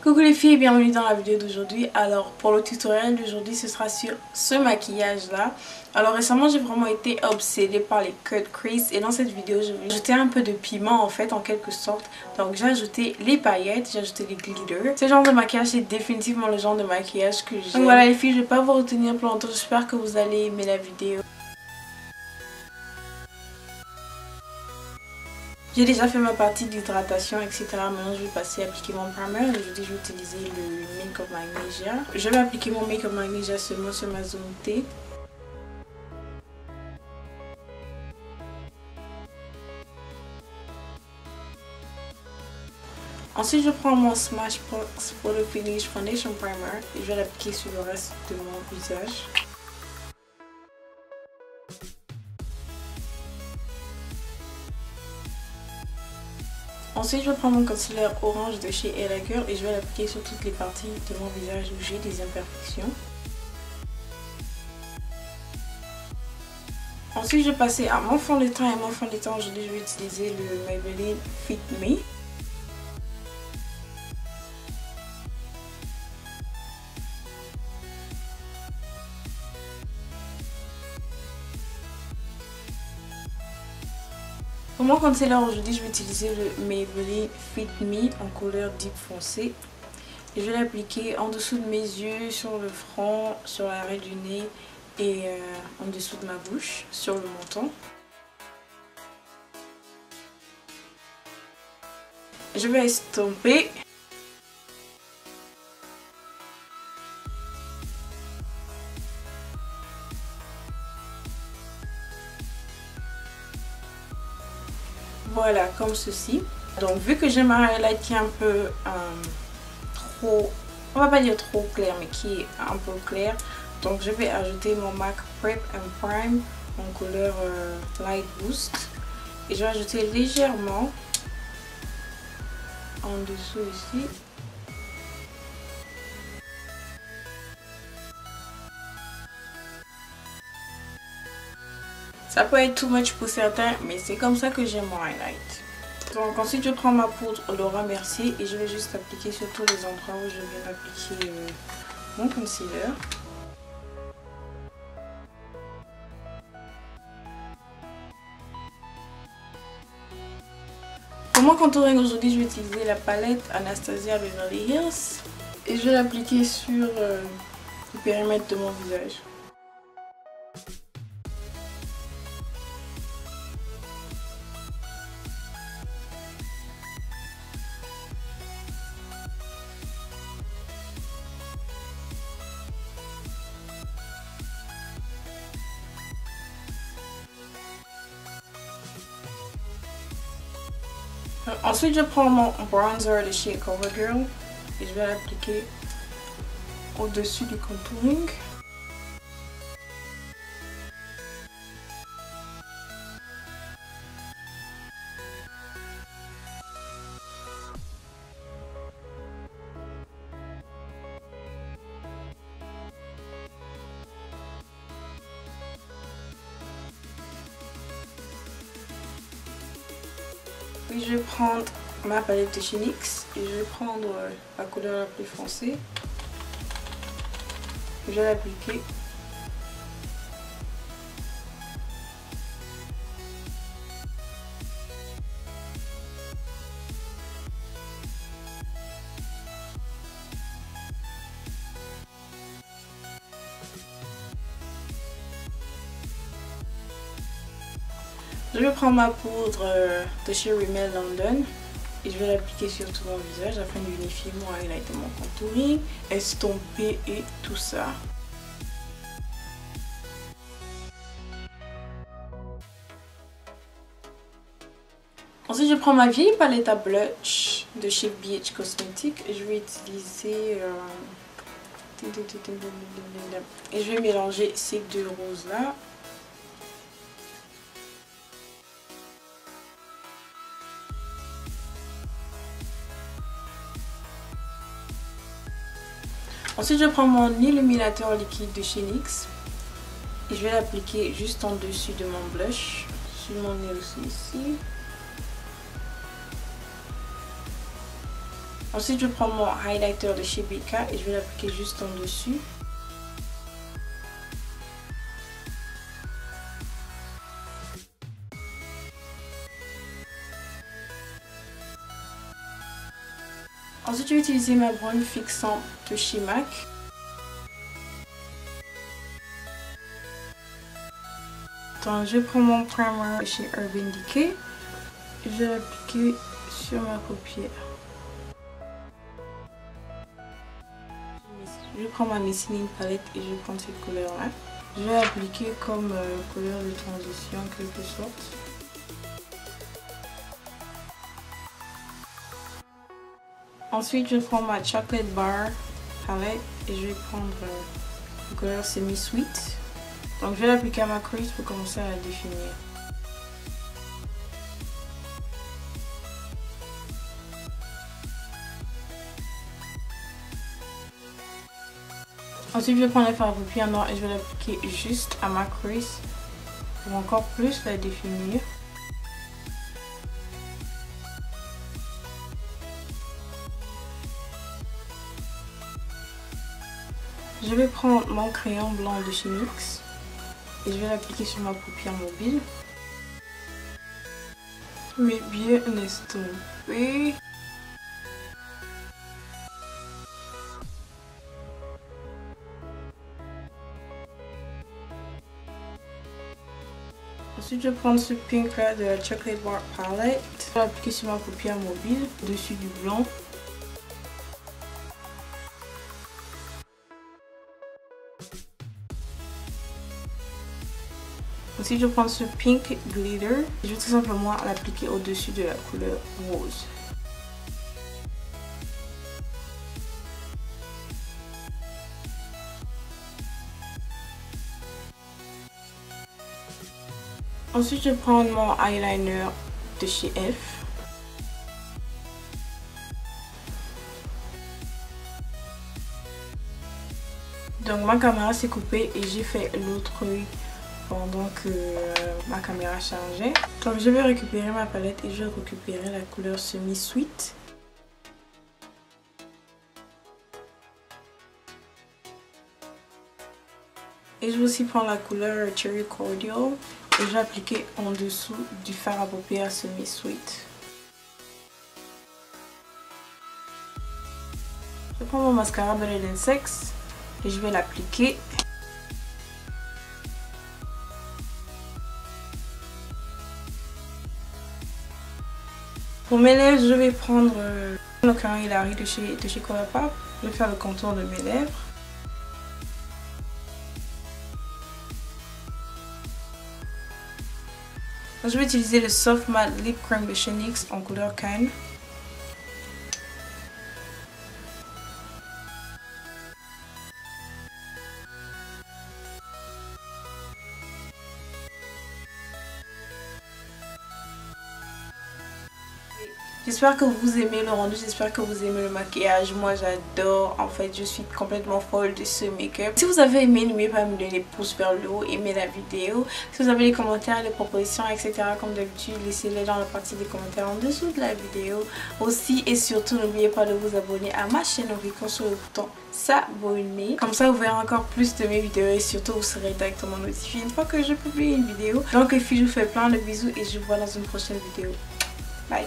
Coucou les filles et bienvenue dans la vidéo d'aujourd'hui. Alors pour le tutoriel d'aujourd'hui ce sera sur ce maquillage là. Alors récemment j'ai vraiment été obsédée par les cut crease et dans cette vidéo je vais ajouter un peu de piment en fait en quelque sorte. Donc j'ai ajouté les paillettes, j'ai ajouté les glitters. Ce genre de maquillage c'est définitivement le genre de maquillage que j'aime. Donc voilà les filles, je vais pas vous retenir plus longtemps, j'espère que vous allez aimer la vidéo. J'ai déjà fait ma partie d'hydratation, etc. Maintenant, je vais passer à appliquer mon primer. Aujourd'hui, je vais utiliser le Make Up Magnesia. Je vais appliquer mon Make Up Magnesia seulement sur ma zone T. Ensuite, je prends mon Smashbox Photo Finish Foundation Primer et je vais l'appliquer sur le reste de mon visage. Ensuite, je vais prendre mon concealer orange de chez Ella Girl et je vais l'appliquer sur toutes les parties de mon visage où j'ai des imperfections. Ensuite, je vais passer à mon fond de teint et mon fond de teint. Aujourd'hui, je vais utiliser le Maybelline Fit Me. Pour mon concealer aujourd'hui, je vais utiliser le Maybelline Fit Me en couleur deep foncé. Et je vais l'appliquer en dessous de mes yeux, sur le front, sur l'arrêt du nez et en dessous de ma bouche, sur le menton. Je vais estomper. Voilà, comme ceci. Donc vu que j'ai ma highlight qui est un peu trop, on va pas dire trop clair, mais qui est un peu clair, donc je vais ajouter mon MAC Prep and Prime en couleur Light Boost et je vais ajouter légèrement en dessous ici. Ça peut être too much pour certains, mais c'est comme ça que j'aime mon highlight. Donc ensuite je prends ma poudre Laura Mercier et je vais juste appliquer sur tous les endroits où je viens d'appliquer mon concealer. Pour mon contouring aujourd'hui, je vais utiliser la palette Anastasia Beverly Hills et je vais l'appliquer sur le périmètre de mon visage. Ensuite, je prends mon bronzer de chez CoverGirl et je vais l'appliquer au-dessus du contouring. Puis je vais prendre ma palette de chez NYX et je vais prendre la couleur la plus foncée. Je vais l'appliquer. Je vais prendre ma poudre de chez Rimmel London et je vais l'appliquer sur tout mon visage afin d'unifier mon highlight et mon contouring, estomper et tout ça. Ensuite, je prends ma vieille palette à blush de chez BH Cosmetics et je vais utiliser et je vais mélanger ces deux roses là. Ensuite, je prends mon illuminateur liquide de chez NYX et je vais l'appliquer juste en dessus de mon blush, sur mon nez aussi ici. Ensuite, je prends mon highlighter de chez BK et je vais l'appliquer juste en dessus. Ensuite, je vais utiliser ma brume fixante de chez MAC. Donc, je prends mon primer de chez Urban Decay. Je vais l'appliquer sur ma paupière. Je prends ma Missing palette et je prends cette couleur là. Je vais l'appliquer comme couleur de transition en quelque sorte. Ensuite, je prends ma Chocolate Bar palette et je vais prendre la couleur semi-sweet. Donc, je vais l'appliquer à ma crease pour commencer à la définir. Ensuite, je vais prendre le fard à paupières noir et je vais l'appliquer juste à ma crease pour encore plus la définir. Je vais prendre mon crayon blanc de chez NYX et je vais l'appliquer sur ma paupière mobile. Mais bien estompé. Ensuite, je vais prendre ce pink là de la Chocolate Bar Palette. Je vais l'appliquer sur ma paupière mobile, au-dessus du blanc. Ensuite, je vais prendre ce pink glitter et je vais tout simplement l'appliquer au-dessus de la couleur rose. Ensuite, je vais prendre mon eyeliner de chez F. Donc ma caméra s'est coupée et j'ai fait l'autre œil pendant que ma caméra chargeait. Donc je vais récupérer ma palette et je vais récupérer la couleur semi-sweet. Et je vais aussi prendre la couleur Cherry Cordial et je vais appliquer en dessous du fard à paupières semi-sweet. Je prends mon mascara Better Than Sex et je vais l'appliquer. Pour mes lèvres, je vais prendre le crayon Hilary de chez Colourpop. Je vais faire le contour de mes lèvres. Je vais utiliser le Soft Matte Lip Cream de chez NYX en couleur Canne. J'espère que vous aimez le rendu, j'espère que vous aimez le maquillage. Moi j'adore, en fait je suis complètement folle de ce make-up. Si vous avez aimé, n'oubliez pas de me donner des pouces vers le haut, aimez la vidéo. Si vous avez des commentaires, des propositions, etc. comme d'habitude, laissez-les dans la partie des commentaires en dessous de la vidéo. Aussi et surtout, n'oubliez pas de vous abonner à ma chaîne en cliquant sur le bouton s'abonner. Comme ça vous verrez encore plus de mes vidéos et surtout vous serez directement notifié une fois que je publie une vidéo. Donc les filles, je vous fais plein de bisous et je vous vois dans une prochaine vidéo. Bye!